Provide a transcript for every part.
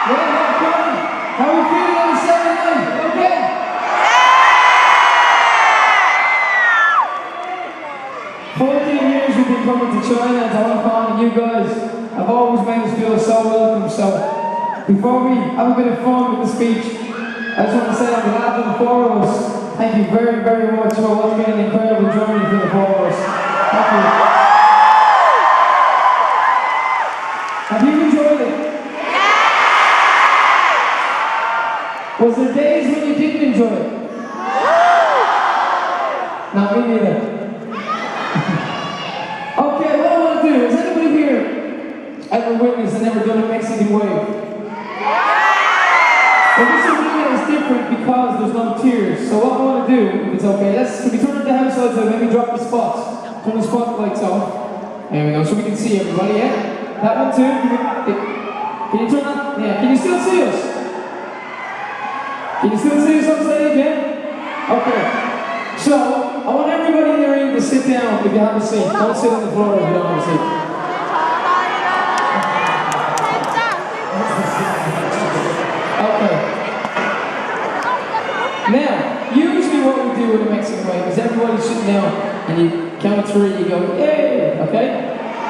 Welcome. How are you feeling on a Saturday night? Okay? 14 years we've been coming to China and to Hong Kong, and you guys have always made us feel so welcome. So, before we have a bit of fun with the speech, I just want to say on behalf of the four of us, thank you very, very much for what's been an incredible journey for the four of us. Thank you. Have you enjoyed it? Was there days when you didn't enjoy it? Not me neither. Okay, what I want to do, has anybody here ever witnessed and never done a Mexican wave? Well, this is really is different because there's no tears. So what I want to do, if it's okay, can we turn the house lights on, maybe drop the spots. Turn the spotlights off. There we go, so we can see everybody, yeah? That one too. Can you turn that? Yeah, can you still see us? Can you still see us on stage, yeah? Okay. So, I want everybody in the room to sit down if you have a seat. Don't sit on the floor if you don't have a seat. Okay. Now, usually what we do with a Mexican wave is everybody's sitting down and you count three, you go, yay, okay?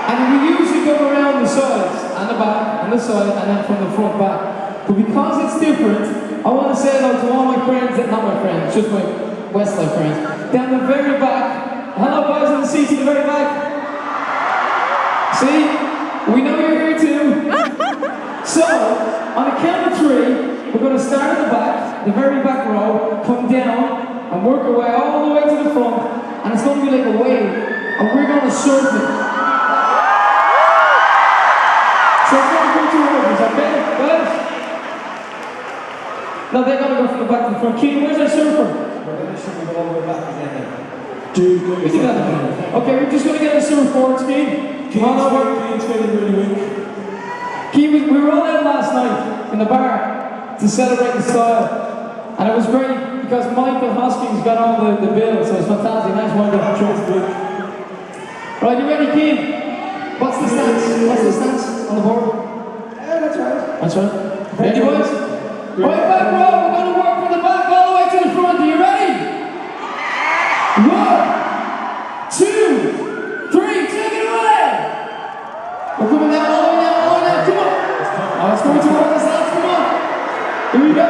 And we usually go around the sides, and the back, and the side, and then from the front back. But because it's different, I want to say hello to all my friends, not my friends, just my Westlife friends. Down the very back. Hello guys on the seats in the very back. See? We know you're here too. So, on a count of three, we're going to start at the back, the very back row, come down, and work our way all the way to the front, and it's going to be like a wave, and we're going to surf it. So it's going to go two orders, okay? Guys? No, they're going to go from the back to the front. Keaton, where's our surfer? We're going to surf all the way back again. Okay, we're just going to get a surfboard, Keaton. Come on over. Keaton's feeling really weak. Keaton, we were all out last night in the bar to celebrate the style. And it was great because Michael Hoskins got all the bill, so it was fantastic. Nice one, Right, you ready, Keaton? What's the stance? What's the stance on the board? Yeah, that's right. That's right. Ready, boys? Right, back row. We're going to work from the back all the way to the front. Are you ready? 1, 2, 3. Take it away. We're coming down all the way down, all the way down. Come on. Oh, it's going towards the sides. Come on. Here we go.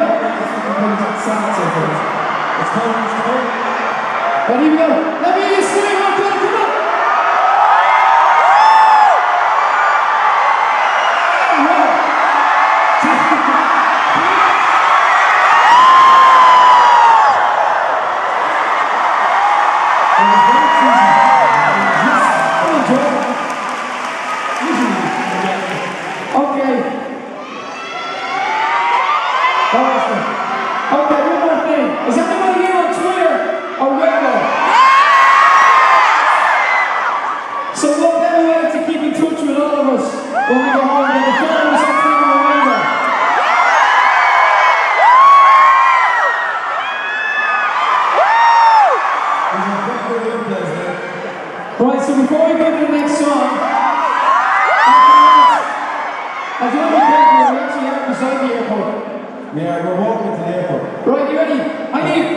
Right, here we go. Let me hear you swing. Come on. Okay, one more thing. Is everybody here on Twitter or Weibo? So what better way to keep in touch with all of us when we go home than to follow us on Twitter or Weibo? Right, so before we go to the next song, I do want to be careful, we're actually out beside the airport. Yeah, we're walking to the airport. Right, you ready? I need